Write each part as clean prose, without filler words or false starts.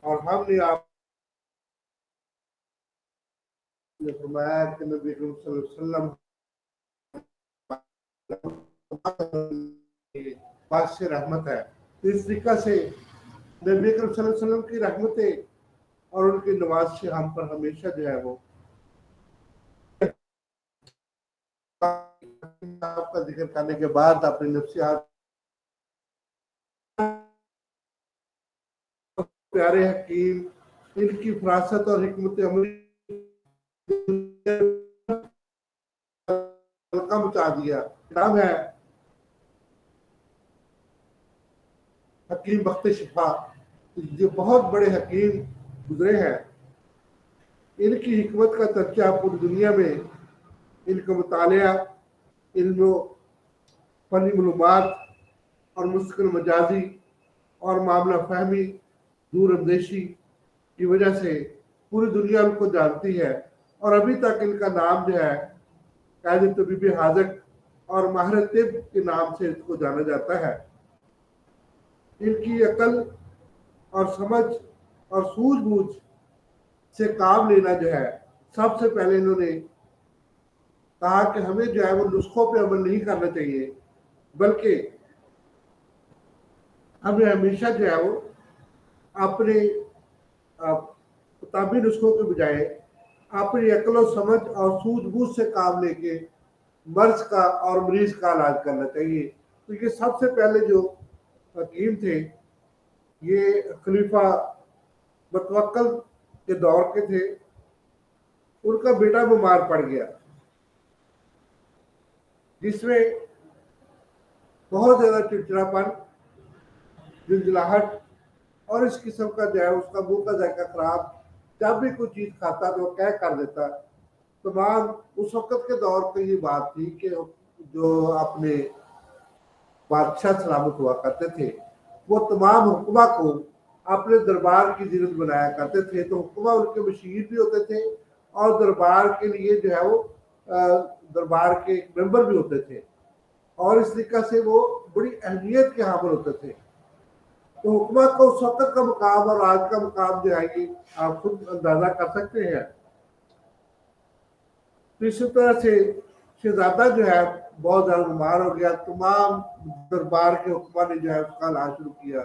اور ہم نے آپ نے فرمایا کہ نبی کریم صلی اللہ علیہ وسلم پاس سے رحمت ہے. تو اس طریقہ سے نبی کریم صلی اللہ علیہ وسلم کی رحمتیں اور ان کی نواز سے ہم پر ہمیشہ جو ہے وہ آپ کا ذکر کرنے کے بعد اپنی نفسیات پیارے حکیم ان کی فراست اور حکمت عملی مچا دیا. نام ہے حکیم بخت شفا، جو بہت بڑے حکیم گزرے ہیں. ان کی حکمت کا چرچا پوری دنیا میں، ان کا مطالعہ، علم و فنی معلومات اور مستقل مجازی اور معاملہ فہمی دور اندیشی کی وجہ سے پوری دنیا ان کو جانتی ہے. اور ابھی تک ان کا نام جو ہے قائد طبیب حاذق اور ماہر طب کے نام سے اس کو جانا جاتا ہے. ان کی عقل اور سمجھ اور سوجھ بوجھ سے کام لینا جو ہے، سب سے پہلے انہوں نے کہا کہ ہمیں جو ہے وہ نسخوں پہ عمل نہیں کرنا چاہیے، بلکہ ہمیں ہمیشہ جو ہے وہ اپنے کتابی نسخوں کے بجائے اپنی عقل و سمجھ اور سوجھ بوجھ سے کام لے کے مرض کا اور مریض کا علاج کرنا چاہیے. تو یہ سب سے پہلے جو حکیم تھے یہ خلیفہ متوکل کے دور کے تھے. ان کا بیٹا بیمار پڑ گیا جس میں بہت زیادہ چڑچڑاپن، جھنجھلاہٹ اور اس قسم کا جو ہے اس کا منہ کا ذائقہ خراب، جب بھی کوئی چیز کھاتا تو وہ کہہ کر دیتا. تمام اس وقت کے دور پہ یہ بات تھی کہ جو اپنے بادشاہ سلامت ہوا کرتے تھے وہ تمام حکمہ کو اپنے دربار کی زینت بنایا کرتے تھے. تو حکمہ ان کے مشیر بھی ہوتے تھے اور دربار کے لیے جو ہے وہ دربار کے ممبر بھی ہوتے تھے، اور اس طریقہ سے وہ بڑی اہمیت کے حامل ہوتے تھے. تو حکومت کا اس وقت کا مقام اور آج کا مقام جو ہے یہ آپ خود اندازہ کر سکتے ہیں. تو اسی طرح سے شہزادہ جو ہے بہت زیادہ بیمار ہو گیا. تمام دربار کے حکمہ نے جو ہے اس کا علاج شروع کیا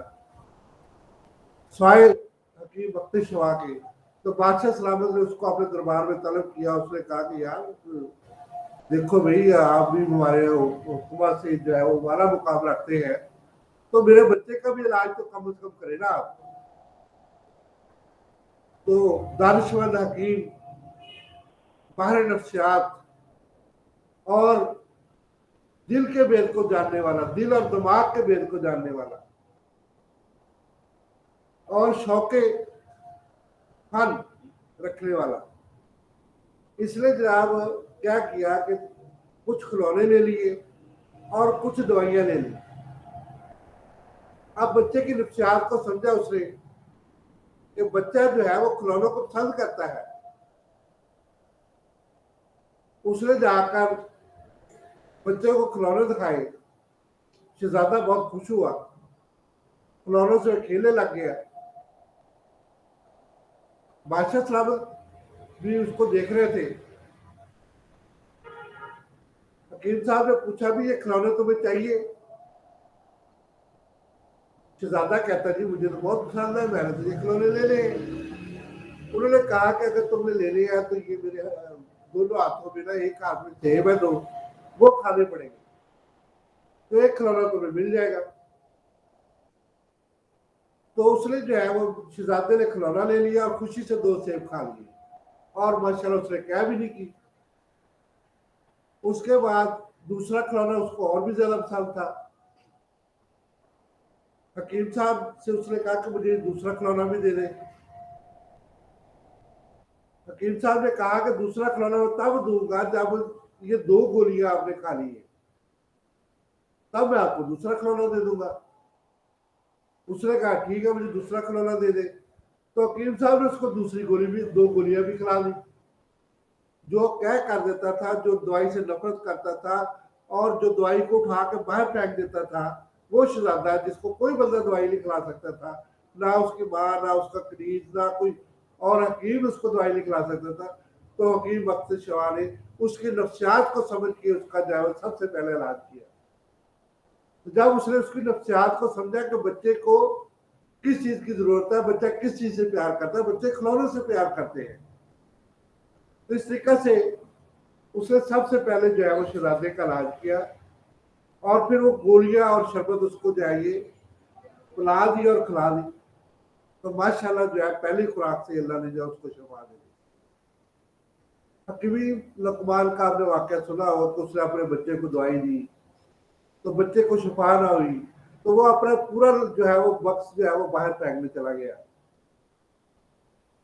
سوائے حکیم بخت شفا کے. تو بادشاہ سلامت نے اس کو اپنے دربار میں طلب کیا. اس نے کہا کہ یار دیکھو بھائی، آپ بھی ہمارے حکومت سے جو ہے وہ ہمارا مقام رکھتے ہیں، تو میرے بچے کا بھی علاج تو کم از کم کرے نا آپ. تو دانشمند حکیم، ماہر نفسیات اور دل کے بید کو جاننے والا، دل اور دماغ کے بید کو جاننے والا اور شوق فن رکھنے والا، اس نے جناب کیا کیا کہ کچھ کھلونے لے لیے اور کچھ دوائیاں لے لی. اب بچے کی نفسیات کو سمجھا اس نے کہ بچہ جو ہے وہ کھلونوں کو پسند کرتا ہے. اس نے جا کر بچے کو کھلونے دکھائے. شہزادہ بہت خوش ہوا، کھلونوں سے کھیلنے لگ گیا. بادشاہ سلامت بھی اس کو دیکھ رہے تھے. حکیم صاحب نے پوچھا بھی یہ کھلونے تمہیں چاہیے؟ شہزادہ کہتا جی مجھے تو بہت پسند ہے، میں نے تو یہ کھلونے لے لے. انہوں نے کہا کہ اگر تم نے لے لیا تو یہ میرے دونوں ہاتھوں میں نا ایک ہاتھ میں جیب ہے تو وہ کھانے پڑیں گے، تو ایک کھلونا تمہیں مل جائے گا. تو اس نے جو ہے وہ شہزادے نے کھلونا لے لیا اور خوشی سے 2 سیب کھا لیے، اور ماشاءاللہ اس نے کیا بھی نہیں کی. اس کے بعد دوسرا کھلونا اس کو اور بھی زیادہ پسند تھا. حکیم صاحب سے اس نے کہا کہ مجھے دوسرا کھلونا بھی دے دیں. حکیم صاحب نے کہا کہ دوسرا کھلونا میں تب دوں گا جب یہ 2 گولیاں آپ نے کھا لی ہیں، تب میں آپ کو دوسرا کھلونا دے دوں گا. اس نے کہا ٹھیک ہے مجھے دوسرا کھلونا دے دے. تو حکیم صاحب نے اس کو دوسری گولی بھی 2 گولیاں بھی کھلا دی. جو کہہ کر دیتا تھا، جو دوائی سے نفرت کرتا تھا اور جو دوائی کو اٹھا کے باہر پھینک دیتا تھا، وہ شہزادہ جس کو کوئی بندہ دوائی نہیں کھلا سکتا تھا، نہ اس کی ماں، نہ اس کا قریب، نہ کوئی اور حکیم اس کو دوائی نہیں کھلا سکتا تھا، تو حکیم وقت شفا نے اس کی نفسیات کو سمجھ کے اس کا جو سب سے پہلے علاج کیا۔ جب اس نے اس کی نفسیات کو سمجھا کہ بچے کو کس چیز کی ضرورت ہے، بچہ کس چیز سے پیار کرتا ہے، بچے کھلونے سے پیار کرتے ہیں، تو اس طریقے سے اس نے سب سے پہلے جو ہے وہ شہزادے کا علاج کیا، اور پھر وہ گولیاں اور شربت اس کو جو ہے یہ پلا دی اور کھلا دی، تو ماشاءاللہ جو ہے پہلی خوراک سے اللہ نے جو اس کو شفا دے دی۔ حکیم لقمان کا آپ نے واقعہ سنا ہو تو اس نے اپنے بچے کو دوائی دی تو بچے کو شفا نہ ہوئی، تو وہ اپنا پورا جو ہے وہ بکس جو ہے وہ باہر پھینکنے چلا گیا،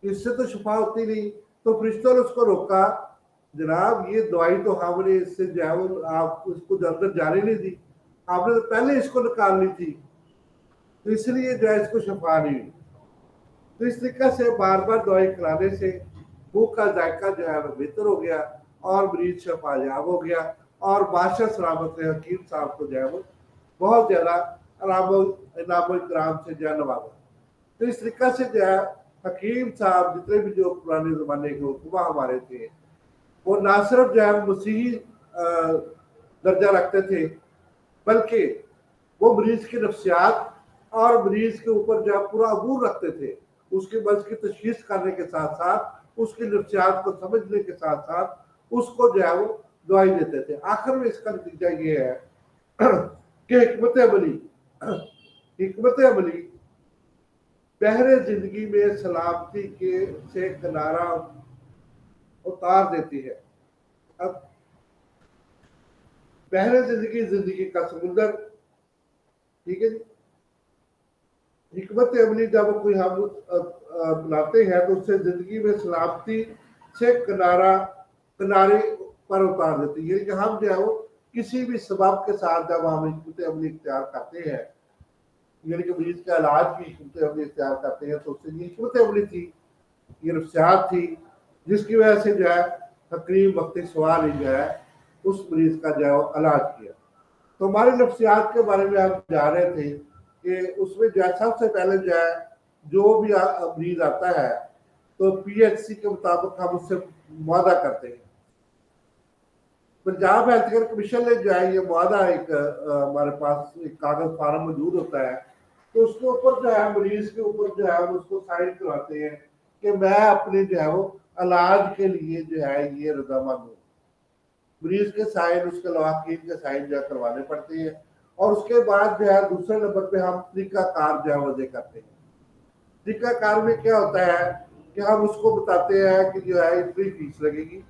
اس سے تو شفا ہوتی نہیں، تو فرشتوں نے اس کو روکا، جناب یہ دوائی تو ہم نے اس سے جو ہے وہ آپ اس کو اندر جانے نہیں دی، آپ نے تو پہلے اس کو نکال لی تھی، تو اس لیے جو ہے اس کو شفا نہیں ہوئی۔ تو اس طریقے سے بار بار دوائی کھلانے سے بھوک کا ذائقہ جو ہے وہ بہتر ہو گیا اور مریض شفا یاب ہو گیا، اور بادشاہ سلامت نے حکیم صاحب کو جو ہے وہ بہت زیادہ انعام و اکرام سے جو ہے نوازا۔ تو اس طریقے سے جو ہے حکیم صاحب جتنے بھی جو پرانے زمانے کے حکماں ہمارے تھے وہ نہ صرف جو ہے مسیحی درجہ رکھتے تھے، بلکہ وہ مریض کی نفسیات اور مریض کے اوپر جو ہے پورا عبور رکھتے تھے، اس کے مرض کی تشخیص کرنے کے ساتھ ساتھ اس کی نفسیات کو سمجھنے کے ساتھ ساتھ اس کو جو ہے وہ دوائی دیتے تھے۔ آخر میں اس کا نتیجہ یہ ہے کہ حکمت عملی بحر زندگی میں سلامتی کے سے کنارہ اتار دیتی ہے۔ اب بحر زندگی کا سمندر، ٹھیک ہے جی، حکمت عملی جب کوئی ہم بناتے ہیں تو اس سے زندگی میں سلامتی سے کنارے پر اتار دیتی ہے، یعنی کہ ہم جو ہے وہ کسی بھی سبب کے ساتھ جب ہم حکمت عملی اختیار کرتے ہیں، یعنی کہ مریض کے علاج کی حکمت عملی اختیار کرتے ہیں، تو اس سے یہ حکمت عملی تھی، یہ نفسیات تھی جس کی وجہ سے جو ہے حکیم وقت سوال ہی جو ہے اس مریض کا جو ہے وہ علاج کیا۔ تو ہماری نفسیات کے بارے میں ہم جا رہے تھے کہ اس میں جو ہے سب سے پہلے جو ہے جو بھی مریض آتا ہے تو پی ایچ سی کے مطابق ہم اس سے معاہدہ کرتے ہیں۔ پنجاب ہیلتھ کیئر کمیشن نے جو ہے یہ معاہدہ ایک ہمارے پاس ایک کاغذ فارم موجود ہوتا ہے، تو اس کے اوپر جو ہے مریض کے اوپر جو ہے اس کو سائن کرواتے ہیں کہ میں اپنے جو ہے وہ علاج کے لیے جو ہے یہ رضامند ہوں۔ مریض کے سائن، اس کے لواحقین کے سائن جو ہے کروانے پڑتے ہیں، اور اس کے بعد جو ہے دوسرے نمبر پہ ہم طریقہ کار جو ہے وضع کرتے ہیں۔ طریقہ کار میں کیا ہوتا ہے کہ ہم اس کو بتاتے ہیں کہ جو ہے اتنی فیس لگے گی،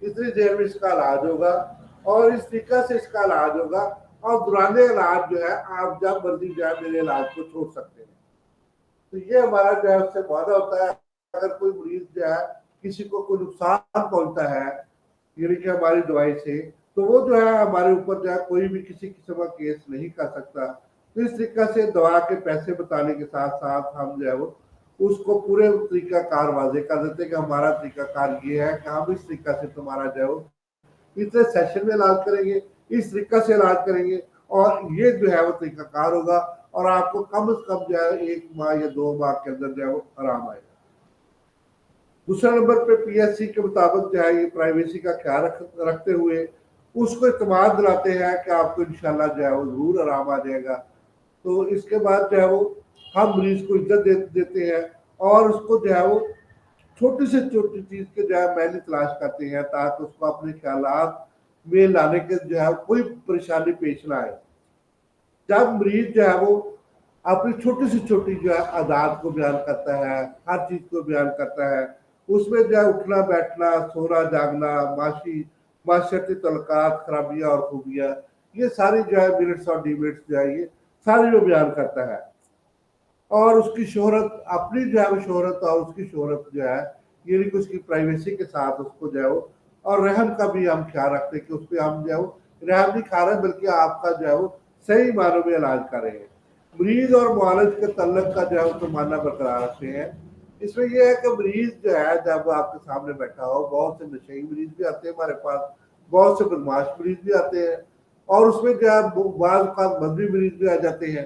اتنی دیر میں اس کا علاج ہوگا، اور اس طریقہ سے اس کا علاج ہوگا، اور دوران علاج جو ہے آپ جب مرضی جو ہے میرے علاج کو چھوڑ سکتے ہیں۔ تو یہ ہمارا جو ہے اس سے معاہدہ ہوتا ہے۔ اگر کوئی مریض جو ہے کسی کو کوئی نقصان پہنچتا ہے یعنی کہ ہماری دوائی سے، تو وہ جو ہے ہمارے اوپر جو ہے کوئی بھی کسی قسم کا کیس نہیں کر سکتا۔ تو اس طریقہ سے دوا کے پیسے بتانے کے ساتھ ساتھ ہم جو ہے وہ اس کو پورے طریقہ کار واضح کر دیتے کہ ہمارا طریقہ کار یہ ہے کہ ہم اس طریقہ سے تمہارا جو ہے اتنے سیشن میں علاج کریں گے، اس طریقہ سے علاج کریں گے، اور یہ جو ہے وہ طریقہ کار ہوگا، اور آپ کو کم از کم جو ہے 1 ماہ یا 2 ماہ کے اندر جو ہے وہ آرام آئے گا۔ دوسرا نمبر پہ پی ایس سی کے مطابق جو ہے یہ پرائیویسی کا خیال رکھتے ہوئے اس کو اعتماد دلاتے ہیں کہ آپ کو انشاءاللہ جو ہے وہ ضرور آرام آ جائے گا۔ تو اس کے بعد جو ہے وہ ہم مریض کو عزت دیتے ہیں، اور اس کو جو ہے وہ چھوٹی سے چھوٹی چیز کے جو ہے معنی تلاش کرتے ہیں تاکہ اس کو اپنے خیالات میں لانے کے جو ہے کوئی پریشانی پیش نہ آئے۔ جب مریض جو ہے وہ اپنی چھوٹی سے چھوٹی جو ہے عادات کو بیان کرتا ہے، ہر چیز کو بیان کرتا ہے، اس میں جو ہے اٹھنا بیٹھنا، سونا جاگنا، معاشرتی تعلقات، خرابیاں اور خوبیاں، یہ ساری جو ہے میرٹس اور ڈی میرٹس جو ہے یہ ساری جو بیان کرتا ہے، اور اس کی شہرت، اپنی جو ہے وہ شہرت اور اس کی شہرت جو ہے یعنی کہ اس کی پرائیویسی کے ساتھ اس کو جو ہے وہ، اور رحم کا بھی ہم خیال رکھتے ہیں کہ اس پہ ہم جو ہے وہ رحم نہیں کھا رہے بلکہ آپ کا جو ہے وہ صحیح معنوں میں علاج کر رہے ہیں۔ مریض اور معالج کے تعلق کا جو ہے تو معنی برقرار رکھتے ہیں۔ اس میں یہ ہے کہ مریض جو ہے جب آپ کے سامنے بیٹھا ہو، بہت سے نشئی مریض بھی آتے ہیں ہمارے پاس، بہت سے بدماش مریض بھی آتے ہیں، اور اس میں جو ہے بعض اوقات مذہبی مریض بھی آ جاتے ہیں۔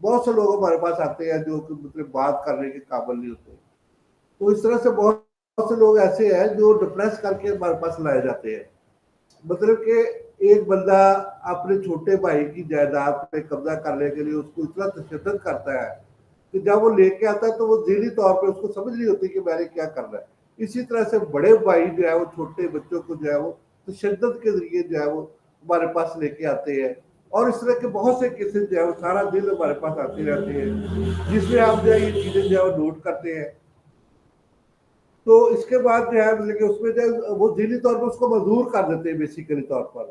بہت سے لوگ ہمارے پاس آتے ہیں جو کہ مطلب بات کرنے کے قابل نہیں ہوتے. تو اس طرح سے بہت سے لوگ ایسے ہیں جو ڈپریس کر کے ہمارے پاس لائے جاتے ہیں. مطلب کہ ایک بندہ اپنے چھوٹے بھائی کی جائیداد پہ قبضہ کرنے کے لیے اس کو اتنا تشدد کرتا ہے کہ جب وہ لے کے آتا ہے تو وہ ذہنی طور پہ اس کو سمجھ نہیں ہوتی کہ میں نے کیا کرنا ہے. اسی طرح سے بڑے بھائی جو ہے وہ چھوٹے بچوں کو جو ہے وہ تشدد کے ذریعے جو ہے وہ ہمارے پاس لے کے آتے ہیں. اور اس طرح کے بہت سے کیسز جو ہے وہ سارا دن ہمارے پاس آتے رہتے ہیں جس میں آپ جو ہے یہ چیزیں جو ہے وہ نوٹ کرتے ہیں. تو اس کے بعد جو ہے مطلب کہ اس میں جو ہے وہ ذہنی طور پر اس کو مجبور کر دیتے ہیں بیسیکلی طور پر.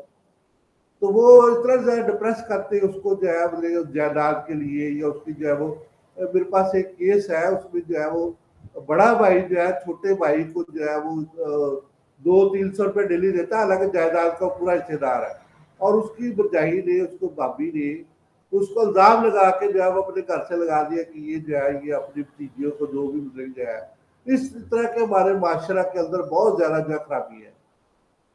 تو وہ اتنا زیادہ ڈپریس کرتے ہیں اس کو جو ہے مطلب جائیداد کے لیے یا اس کی جو ہے وہ میرے پاس ایک کیس ہے اس میں جو ہے وہ بڑا بھائی جو ہے چھوٹے بھائی کو جو ہے وہ 200-300 روپے ڈیلی دیتا ہے حالانکہ جائیداد کا پورا حصے دار ہے. اور اس کی بھرجائی نے اس کو بھابی نے اس کو الزام لگا کے جو ہے وہ اپنے گھر سے لگا دیا کہ یہ جو ہے یہ اپنی بھتیجیوں کو جو بھی مطلب جو ہے اس طرح کے ہمارے معاشرہ کے اندر بہت زیادہ جو ہے خرابی ہے.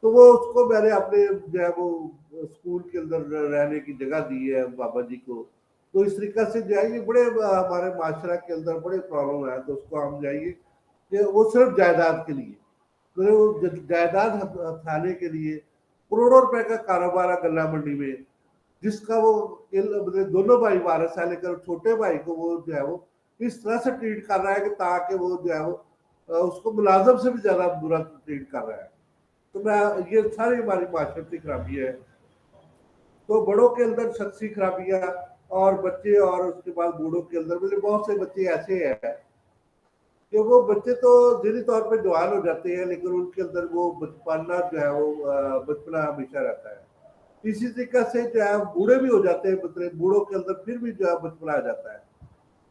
تو وہ اس کو میں نے اپنے جو ہے وہ اسکول کے اندر رہنے کی جگہ دی ہے بابا جی کو. تو اس طریقہ سے جو ہے یہ بڑے ہمارے معاشرہ کے اندر بڑے پرابلم ہے. تو اس کو ہم جائیے کہ وہ صرف جائیداد کے لیے جائیداد ہتھانے کے لیے کروڑوں روپے کا کاروبار ہے گلہ منڈی میں جس کا وہ دونوں بھائی وارث ہے لیکن چھوٹے بھائی کو وہ جو ہے وہ اس طرح سے ٹریٹ کر رہا ہے کہ تاکہ وہ جو ہے وہ اس کو ملازم سے بھی زیادہ برا ٹریٹ کر رہا ہے. تو میں یہ ساری ہماری معاشرتی خرابی ہے. تو بڑوں کے اندر شخصی خرابیاں اور بچے اور اس کے بعد بوڑھوں کے اندر مجھے بہت سے بچے ایسے ہیں کہ وہ بچے تو ذہنی طور پہ جوان ہو جاتے ہیں لیکن ان کے اندر وہ بچپنا جو ہے وہ بچپنا ہمیشہ رہتا ہے. اسی طریقہ سے جو ہے بوڑھے بھی ہو جاتے ہیں مطلب بوڑھوں کے اندر پھر بھی جو ہے بچپنا آ جاتا ہے.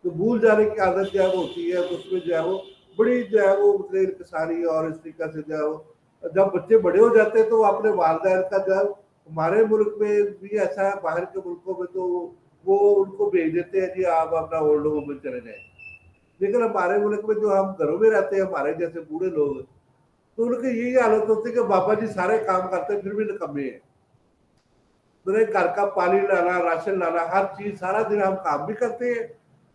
تو بھول جانے کی عادت جو ہے وہ ہوتی ہے تو اس میں جو ہے وہ بڑی جو ہے وہ مطلب انکساری اور اس طریقہ سے جو ہے وہ جب بچے بڑے ہو جاتے ہیں تو وہ اپنے والدین کا جو ہے ہمارے ملک میں بھی ایسا ہے باہر کے ملکوں میں تو وہ ان کو بھیج دیتے ہیں جی آپ اپنا اولڈ ہوم میں چلے جائیں. لیکن ہمارے ملک میں جو ہم گھروں میں رہتے ہیں ہمارے جیسے بوڑھے لوگ تو ان کی یہی حالت ہوتی ہے کہ بابا جی سارے کام کرتے ہیں پھر بھی نکمے ہیں. میرے گھر کا پانی لانا راشن لانا ہر چیز سارا دن ہم کام بھی کرتے ہیں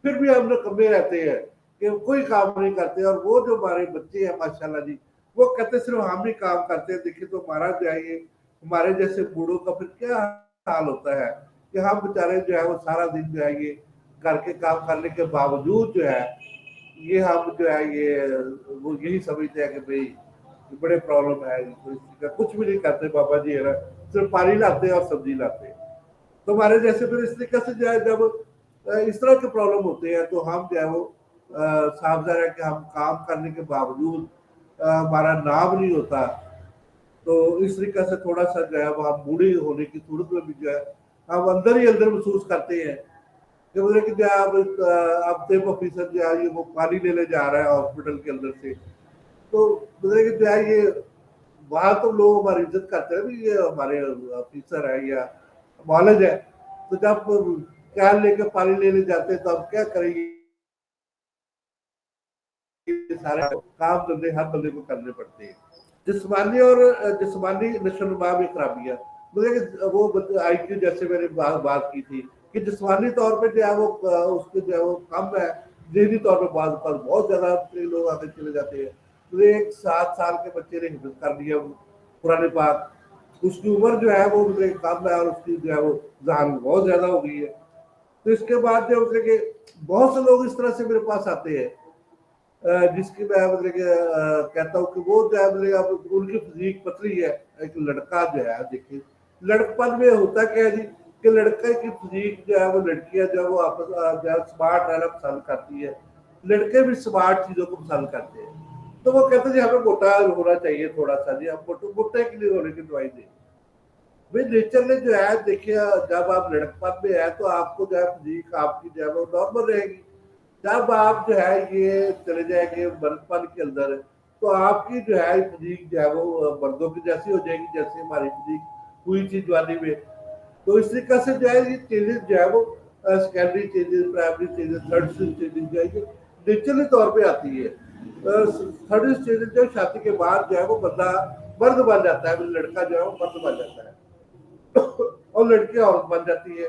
پھر بھی ہم نکمے رہتے ہیں کہ کوئی کام نہیں کرتے. اور وہ جو ہمارے بچے ہیں ماشاءاللہ جی وہ کہتے صرف ہم ہی کام کرتے ہیں. دیکھیے تو ہمارا جو ہے یہ ہمارے جیسے بوڑھوں کا پھر کیا حال ہوتا ہے کہ ہم بیچارے جو ہے وہ سارا دن جو ہے یہ گھر کے کام کرنے کے باوجود جو ہے یہ ہم جو ہے یہ وہ یہی سمجھتے ہیں کہ بھئی بڑے پرابلم ہے کچھ بھی نہیں کرتے بابا جی ہے نا صرف پانی لاتے ہیں اور سبزی لاتے ہیں. تو ہمارے جیسے پھر اس طریقے سے جو ہے جب اس طرح کے پرابلم ہوتے ہیں تو ہم جو ہے وہ صاف ظاہر ہے کہ ہم کام کرنے کے باوجود ہمارا نام نہیں ہوتا. تو اس طریقے سے تھوڑا سا جو ہے وہ ہم بوڑھے ہونے کی صورت میں بھی جو ہے ہم اندر ہی اندر محسوس کرتے ہیں کہ مطلب کہ جو ہے اب طب آفیسر جو ہے یہ وہ پانی لینے جا رہا ہے ہاسپٹل کے اندر سے. تو مطلب کہ جو ہے یہ وہاں تو لوگ ہماری عزت کرتے ہیں بھی یہ ہمارے آفیسر ہے یا معالج ہے. تو جب کین لے کے پانی لینے جاتے ہیں تو اب کیا کریں گے سارے کام دھندے ہر بندے کو کرنے پڑتے ہیں. جسمانی اور جسمانی نشو و نما میں خرابیاں مطلب کہ وہ آئی کیو جیسے میں نے بات کی تھی کہ جسمانی طور پہ جو ہے وہ اس کے جو ہے وہ کم ہے. ذہنی طور پہ بعض پر بہت زیادہ لوگ آگے چلے جاتے ہیں. تو ایک 7 سال کے بچے نے حفظ کر لیا قرآن پاک اس کی عمر جو ہے وہ کم ہے اور اس کی جو ہے وہ ذہن بہت زیادہ ہو گئی ہے. تو اس کے بعد جو مطلب کہ بہت سے لوگ اس طرح سے میرے پاس آتے ہیں جس کی میں مطلب کہ کہتا ہوں کہ وہ جو ہے مطلب ان کی فزیک پتلی ہے. ایک لڑکا جو ہے دیکھیے لڑکپن میں ہوتا کیا ہے جی کہ لڑکے کی فزیک جو ہے وہ لڑکیاں جو ہے وہ آپس جو ہے اسمارٹ رہنا پسند کرتی ہے. لڑکے بھی اسمارٹ چیزوں کو پسند کرتے ہیں. تو وہ کہتے ہیں جی ہمیں موٹا ہونا چاہیے تھوڑا سا جی ہم موٹے کے لیے ہونے کی دوائی دیں. بھائی نیچر نے جو ہے دیکھیے جب آپ لڑکپن میں ہے تو آپ کو جو ہے فزیک آپ کی جو ہے وہ نارمل رہے گی. جب آپ جو ہے یہ چلے جائیں گے مرد پن کے اندر تو آپ کی جو ہے فزیک جو ہے وہ مردوں کی جیسی ہو جائے گی جیسے ہماری فزیک ہوئی تھی جوانی میں. تو اس طریقے سے جو ہے یہ چینجز جو ہے وہ secondary changes primary changes third changes جو ہے یہ نیچرلی طور پہ آتی ہے. تھرڈ چینجز جو شادی کے بعد جو ہے وہ بندہ مرد بن جاتا ہے. لڑکا جو ہے وہ مرد بن جاتا ہے اور لڑکی عورت بن جاتی ہے.